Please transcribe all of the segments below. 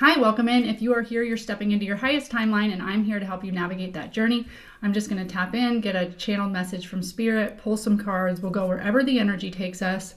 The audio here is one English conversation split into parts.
Hi, welcome in. If you are here, you're stepping into your highest timeline, and I'm here to help you navigate that journey. I'm just going to tap in, get a channeled message from Spirit, pull some cards. We'll go wherever the energy takes us.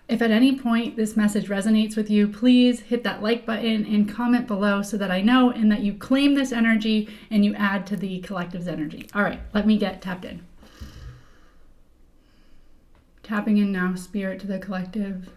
If at any point this message resonates with you, please hit that like button and comment below so that I know and that you claim this energy and you add to the collective's energy. All right, let me get tapped in. Tapping in now, Spirit, to the collective.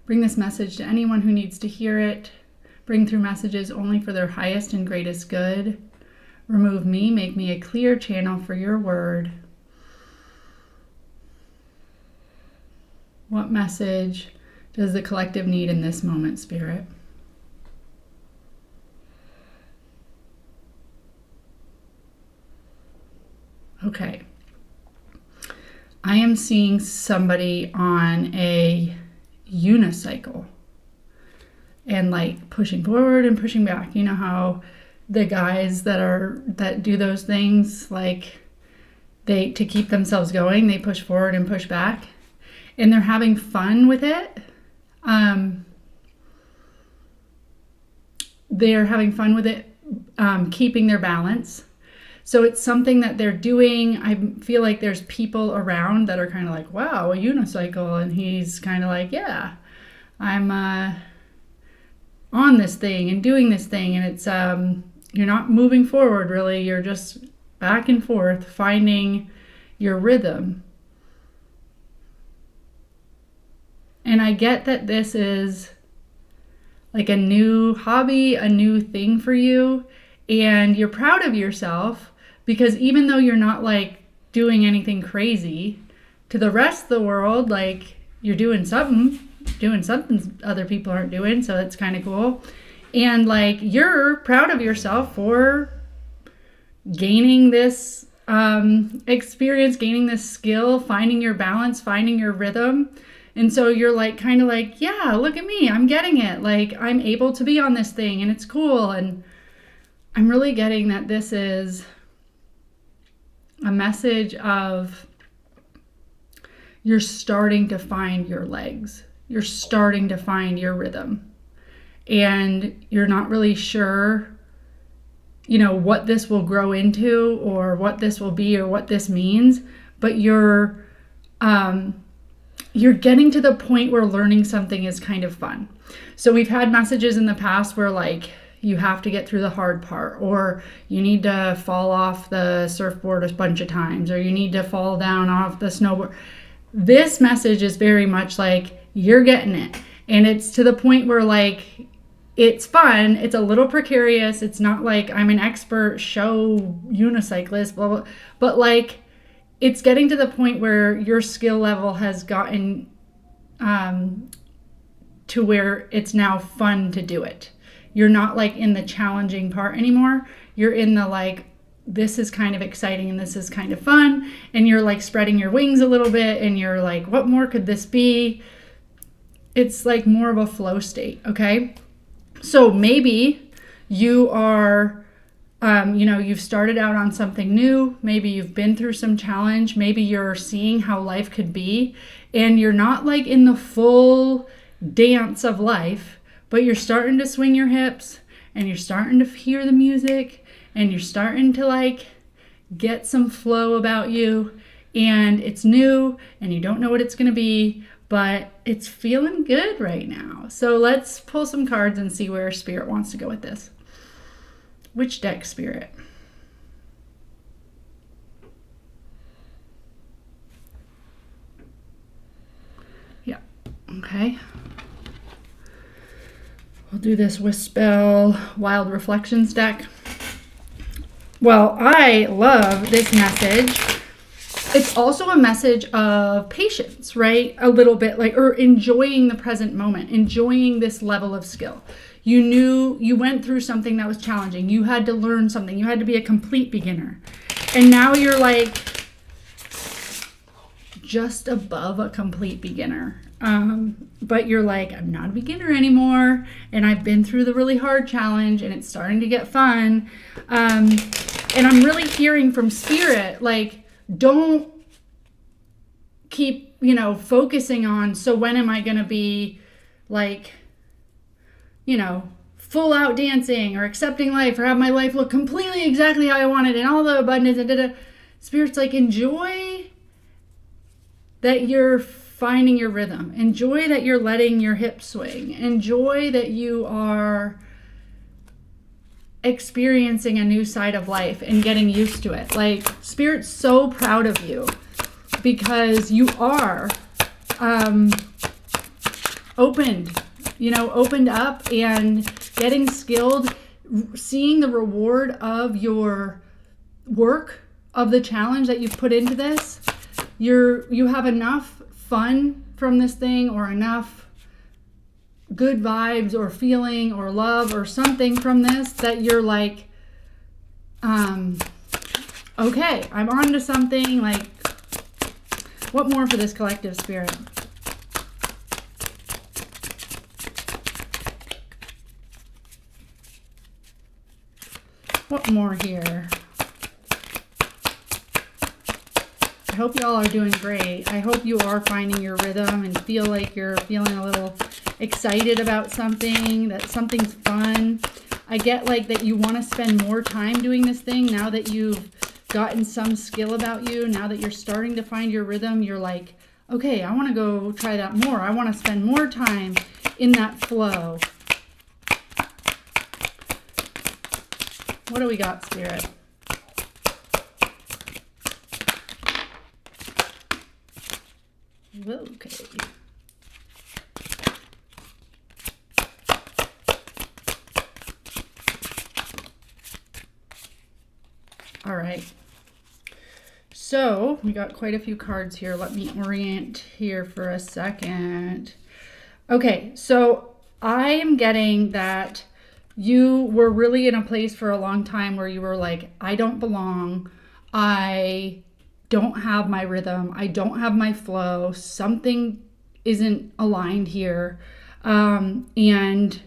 Bring this message to anyone who needs to hear it. Bring through messages only for their highest and greatest good. Remove me, make me a clear channel for your word. What message does the collective need in this moment, Spirit? Okay. I am seeing somebody on a unicycle and like pushing forward and pushing back. You know how the guys that do those things, like to keep themselves going, they push forward and push back, and they're having fun with it. They're having fun with it, keeping their balance. So it's something that they're doing. I feel like there's people around that are kind of like, wow, a unicycle. And he's kind of like, yeah, I'm on this thing and doing this thing. And it's, you're not moving forward really. You're just back and forth, finding your rhythm. And I get that this is like a new hobby, a new thing for you. And you're proud of yourself because even though you're not like doing anything crazy to the rest of the world, like you're doing something other people aren't doing. So it's kind of cool. And like you're proud of yourself for gaining this experience, gaining this skill, finding your balance, finding your rhythm. And so you're like, kind of like, yeah, look at me. I'm getting it. Like I'm able to be on this thing and it's cool. And I'm really getting that this is a message of you're starting to find your legs. You're starting to find your rhythm. And you're not really sure, what this will grow into or what this will be or what this means, but you're getting to the point where learning something is kind of fun. So we've had messages in the past where like, you have to get through the hard part, or you need to fall off the surfboard a bunch of times, or you need to fall down off the snowboard. This message is very much like you're getting it. And it's to the point where like, it's fun. It's a little precarious. It's not like I'm an expert show unicyclist, blah, blah, but like it's getting to the point where your skill level has gotten to where it's now fun to do it. You're not like in the challenging part anymore. You're in the like, this is kind of exciting and this is kind of fun. And you're like spreading your wings a little bit and you're like, what more could this be? It's like more of a flow state, okay? So maybe you are, you've started out on something new. Maybe you've been through some challenge. Maybe you're seeing how life could be. And you're not like in the full dance of life, but you're starting to swing your hips and you're starting to hear the music and you're starting to like get some flow about you, and it's new and you don't know what it's going to be, but it's feeling good right now. So let's pull some cards and see where Spirit wants to go with this. Which deck, Spirit? Yeah. Okay. We'll do this Wispel Wild Reflections deck. Well, I love this message. It's also a message of patience, right? A little bit like, or enjoying the present moment, enjoying this level of skill. You went through something that was challenging. You had to learn something. You had to be a complete beginner. And now you're like just above a complete beginner. But you're like, I'm not a beginner anymore. And I've been through the really hard challenge and it's starting to get fun. And I'm really hearing from Spirit, like, don't keep, focusing on, so when am I going to be like, full out dancing or accepting life or have my life look completely exactly how I wanted and all the abundance and da-da. Spirit's like, enjoy that you're finding your rhythm. Enjoy that you're letting your hips swing. Enjoy that you are experiencing a new side of life and getting used to it. Like, Spirit's so proud of you because you are opened up and getting skilled, seeing the reward of your work, of the challenge that you've put into this. You have enough fun from this thing, or enough good vibes or feeling or love or something from this that you're like, okay, I'm on to something. Like, what more for this collective, Spirit? What more here? I hope y'all are doing great. I hope you are finding your rhythm and feel like you're feeling a little excited about something, that something's fun. I get like that you want to spend more time doing this thing now that you've gotten some skill about you. Now that you're starting to find your rhythm, you're like, okay, I want to go try that more. I want to spend more time in that flow. What do we got, Spirit? Okay. All right. So we got quite a few cards here. Let me orient here for a second. Okay, so I am getting that you were really in a place for a long time where you were like, I don't belong. I don't have my rhythm. I don't have my flow. Something isn't aligned here. And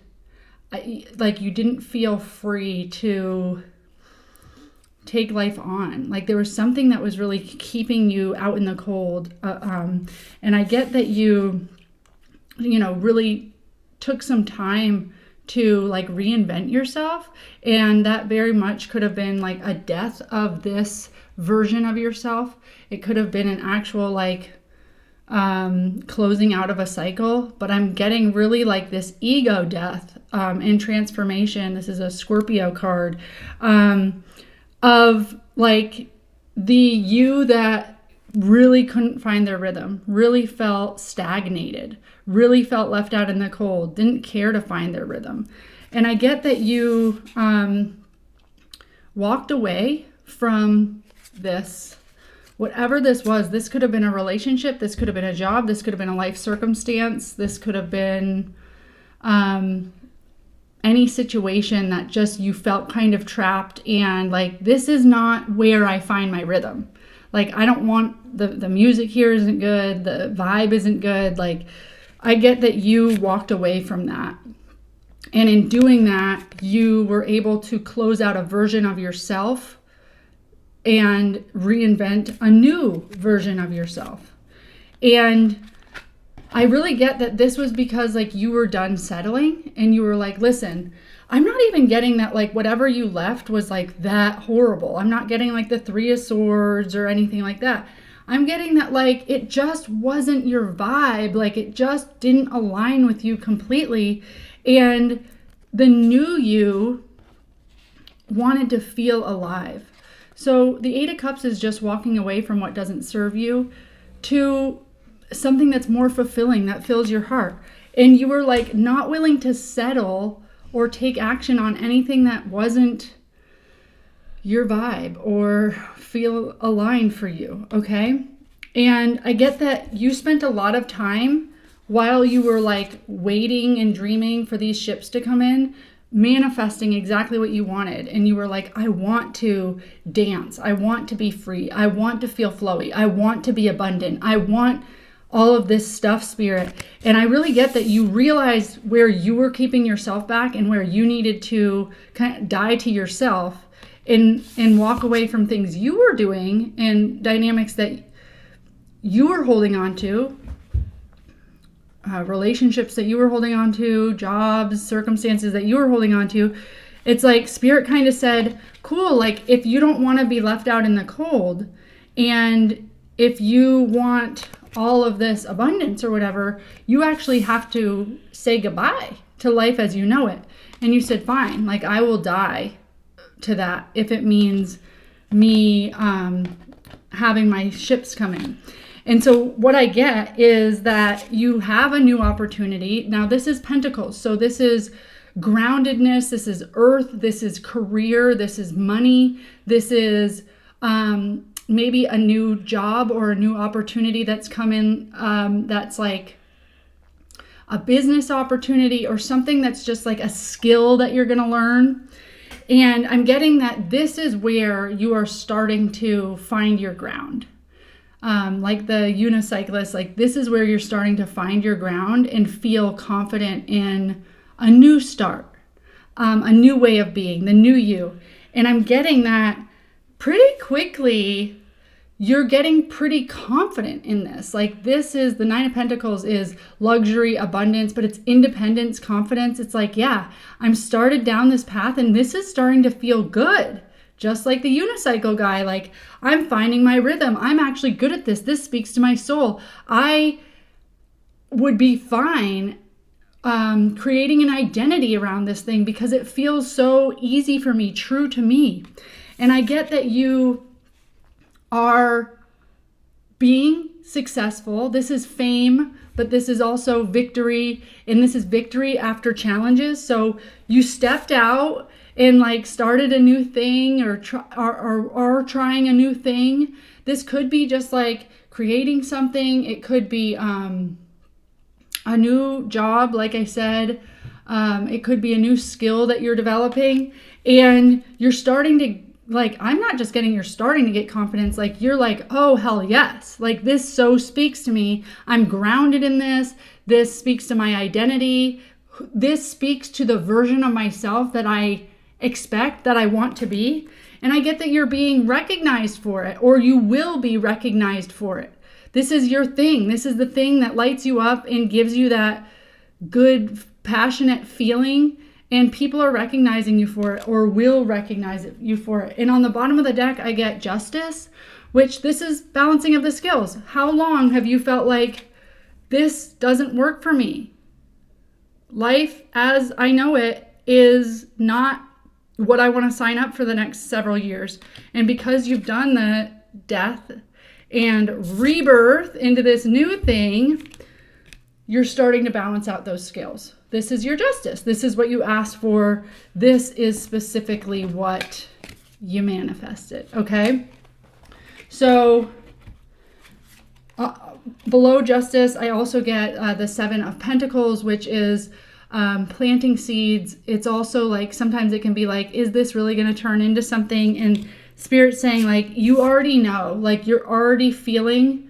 you didn't feel free to take life on. Like, there was something that was really keeping you out in the cold. And I get that you really took some time to like reinvent yourself. And that very much could have been like a death of this version of yourself. It could have been an actual closing out of a cycle, but I'm getting really like this ego death and transformation. This is a Scorpio card of like the you that really couldn't find their rhythm, really felt stagnated, really felt left out in the cold, didn't care to find their rhythm. And I get that you walked away from this, whatever this was. This could have been a relationship, this could have been a job, this could have been a life circumstance, this could have been any situation that just you felt kind of trapped and like, this is not where I find my rhythm. Like, I don't want the music here isn't good, the vibe isn't good. Like, I get that you walked away from that. And in doing that, you were able to close out a version of yourself and reinvent a new version of yourself. And I really get that this was because like you were done settling and you were like, listen, I'm not even getting that like whatever you left was like that horrible. I'm not getting like the Three of Swords or anything like that. I'm getting that like it just wasn't your vibe. Like, it just didn't align with you completely. And the new you wanted to feel alive. So the Eight of Cups is just walking away from what doesn't serve you to something that's more fulfilling, that fills your heart. And you were like not willing to settle or take action on anything that wasn't your vibe or feel aligned for you, okay? And I get that you spent a lot of time while you were like waiting and dreaming for these ships to come in, manifesting exactly what you wanted. And you were like, I want to dance. I want to be free. I want to feel flowy. I want to be abundant. I want all of this stuff, Spirit. And I really get that you realized where you were keeping yourself back and where you needed to kind of die to yourself and walk away from things you were doing and dynamics that you were holding on to. relationships that you were holding on to, jobs, circumstances that you were holding on to. It's like Spirit kind of said, cool, like if you don't want to be left out in the cold, and if you want all of this abundance or whatever, you actually have to say goodbye to life as you know it. And you said, fine, like I will die to that if it means me having my ships come in. And so what I get is that you have a new opportunity. Now this is Pentacles. So this is groundedness. This is earth. This is career. This is money. This is maybe a new job or a new opportunity that's come in. That's like a business opportunity or something that's just like a skill that you're going to learn. And I'm getting that this is where you are starting to find your ground. Like the unicyclist, like this is where you're starting to find your ground and feel confident in a new start, a new way of being, the new you. And I'm getting that pretty quickly. You're getting pretty confident in this. Like this is the Nine of Pentacles is luxury, abundance, but it's independence, confidence. It's like, yeah, I'm started down this path and this is starting to feel good. Just like the unicycle guy, like I'm finding my rhythm. I'm actually good at this. This speaks to my soul. I would be fine creating an identity around this thing because it feels so easy for me, true to me. And I get that you are being successful. This is fame, but this is also victory. And this is victory after challenges. So you stepped out and like started a new thing or trying a new thing. This could be just like creating something. It could be a new job, like I said. It could be a new skill that you're developing. And you're starting to, like, I'm not just getting, you're starting to get confidence. Like, you're like, oh, hell yes. Like, this so speaks to me. I'm grounded in this. This speaks to my identity. This speaks to the version of myself that I expect, that I want to be. And I get that you're being recognized for it, or you will be recognized for it. This is your thing. This is the thing that lights you up and gives you that good, passionate feeling. And people are recognizing you for it, or will recognize you for it. And on the bottom of the deck, I get justice, which this is balancing of the scales. How long have you felt like this doesn't work for me? Life as I know it is not what I want to sign up for the next several years. And because you've done the death and rebirth into this new thing, you're starting to balance out those scales. This is your justice. This is what you asked for. This is specifically what you manifested, okay? So below justice, I also get the Seven of Pentacles, which is planting seeds. It's also like, sometimes it can be like, is this really going to turn into something? And Spirit saying like, you already know, like you're already feeling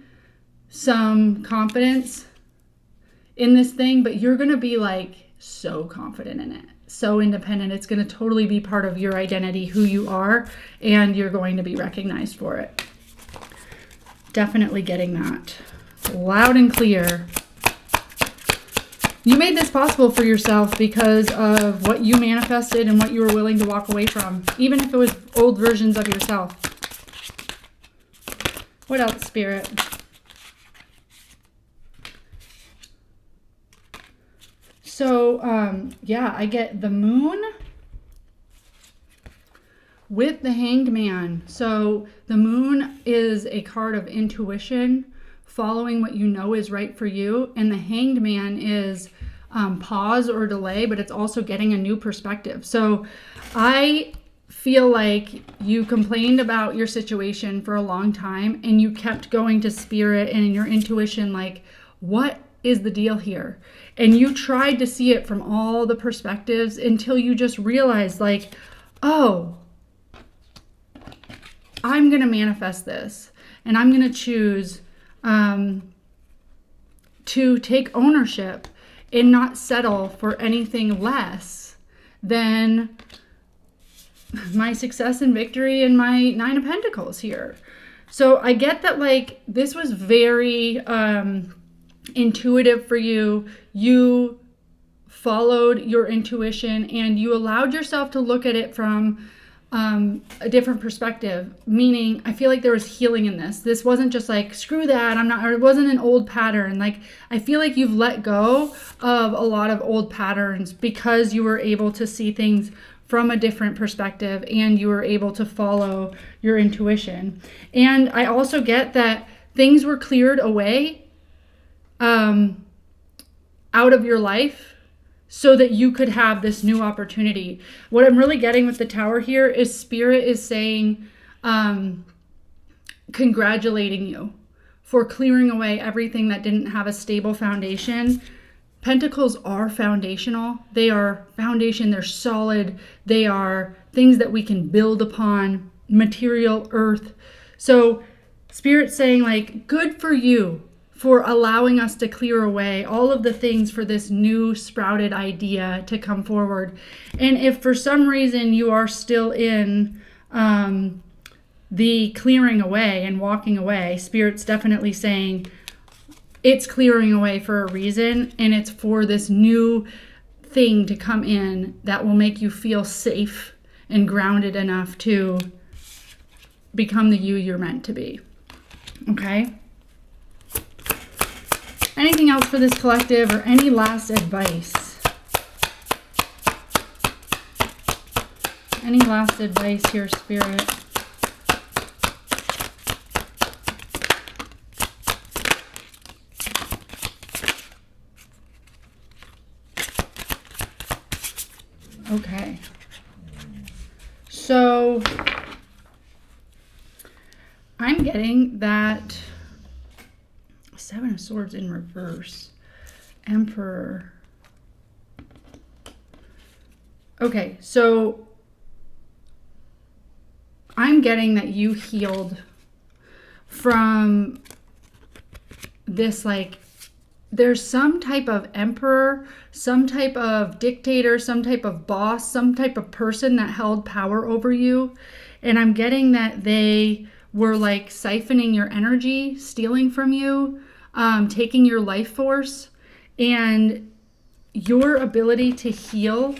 some confidence in this thing, but you're going to be like so confident in it, so independent. It's going to totally be part of your identity, who you are, and you're going to be recognized for it. Definitely getting that loud and clear. You made this possible for yourself because of what you manifested and what you were willing to walk away from, even if it was old versions of yourself. What else, Spirit? So, yeah, I get the Moon with the Hanged Man. So the Moon is a card of intuition, following what you know is right for you. And the Hanged Man is pause or delay, but it's also getting a new perspective. So I feel like you complained about your situation for a long time and you kept going to Spirit and your intuition, like, what is the deal here? And you tried to see it from all the perspectives until you just realized, like, oh, I'm going to manifest this, and I'm going to choose to take ownership and not settle for anything less than my success and victory and my Nine of Pentacles here. So I get that, like, this was very intuitive for you. You followed your intuition and you allowed yourself to look at it from a different perspective. Meaning, I feel like there was healing in this. This wasn't just like, screw that, I'm not, or it wasn't an old pattern. Like, I feel like you've let go of a lot of old patterns because you were able to see things from a different perspective and you were able to follow your intuition. And I also get that things were cleared away out of your life so that you could have this new opportunity. What I'm really getting with the Tower here is Spirit is saying, congratulating you for clearing away everything that didn't have a stable foundation. Pentacles are foundational. They are foundation. They're solid. They are things that we can build upon, material, earth. So Spirit's saying, like, good for you for allowing us to clear away all of the things for this new sprouted idea to come forward. And if for some reason you are still in the clearing away and walking away, Spirit's definitely saying it's clearing away for a reason, and it's for this new thing to come in that will make you feel safe and grounded enough to become the you you're meant to be. Okay? Anything else for this collective or any last advice? Any last advice here, Spirit? Okay. So I'm getting that Seven of Swords in reverse. Emperor. Okay, so I'm getting that you healed from this, like, there's some type of emperor, some type of dictator, some type of boss, some type of person that held power over you. And I'm getting that they were like siphoning your energy, stealing from you, taking your life force, and your ability to heal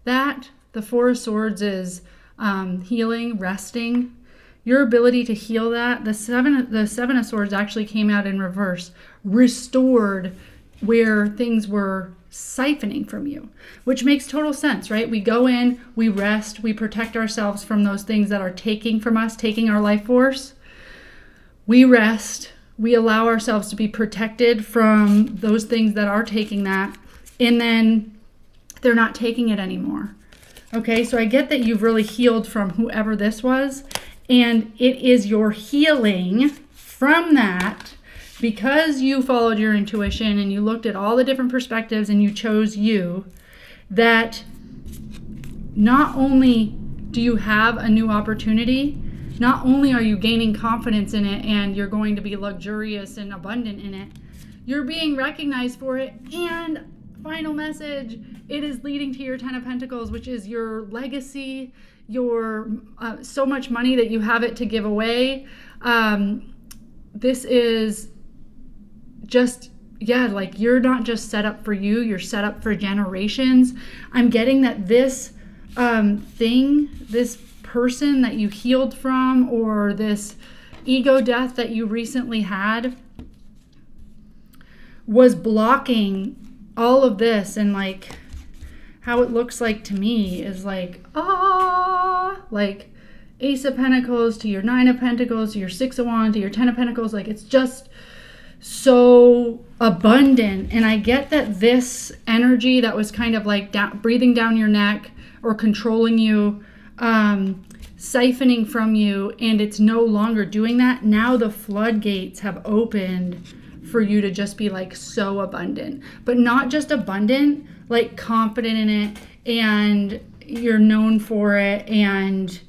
that. The Four of Swords is healing, resting. Your ability to heal that. The Seven of Swords actually came out in reverse. Restored where things were siphoning from you, which makes total sense, right? We go in, we rest, we protect ourselves from those things that are taking from us, taking our life force. We rest. We allow ourselves to be protected from those things that are taking that, and then they're not taking it anymore. Okay, so I get that you've really healed from whoever this was, and it is your healing from that, because you followed your intuition and you looked at all the different perspectives and you chose you, that not only do you have a new opportunity, not only are you gaining confidence in it and you're going to be luxurious and abundant in it, you're being recognized for it. And final message, it is leading to your Ten of Pentacles, which is your legacy, your so much money that you have it to give away. This is just, yeah, like, you're not just set up for you, you're set up for generations. I'm getting that this thing, this person that you healed from, or this ego death that you recently had, was blocking all of this. And like, how it looks like to me is like, like Ace of Pentacles to your Nine of Pentacles to your Six of Wands to your Ten of Pentacles. Like, it's just so abundant. And I get that this energy that was kind of like breathing down your neck or controlling you, siphoning from you, and it's no longer doing that. Now the floodgates have opened for you to just be like so abundant, but not just abundant, like confident in it, and you're known for it, and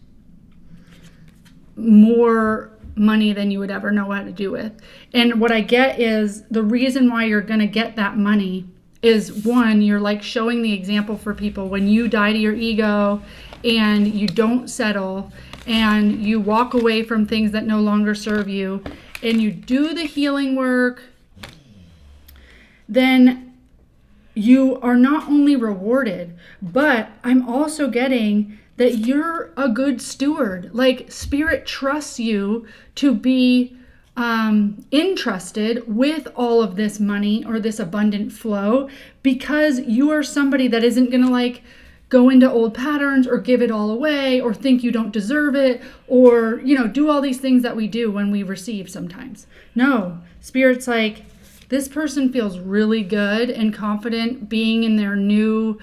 more money than you would ever know how to do with. And what I get is the reason why you're going to get that money is, one, you're like showing the example for people. When you die to your ego and you don't settle and you walk away from things that no longer serve you, and you do the healing work then you are not only rewarded, but I'm also getting that you're a good steward. Like Spirit trusts you to be entrusted with all of this money or this abundant flow, because you are somebody that isn't going to like go into old patterns or give it all away or think you don't deserve it, or, you know, do all these things that we do when we receive sometimes. No, Spirit's like, this person feels really good and confident being in their new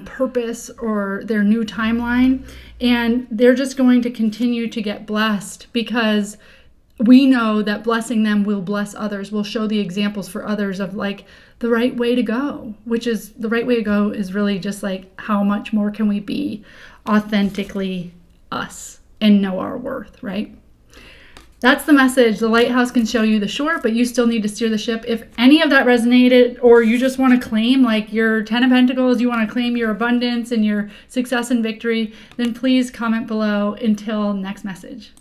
purpose or their new timeline, and they're just going to continue to get blessed, because we know that blessing them will bless others. We'll show the examples for others of like the right way to go, which is the right way to go is really just like, how much more can we be authentically us and know our worth, right? That's the message. The lighthouse can show you the shore, but you still need to steer the ship. If any of that resonated, or you just want to claim like your 10 of Pentacles, you want to claim your abundance and your success and victory, then please comment below. Until next message.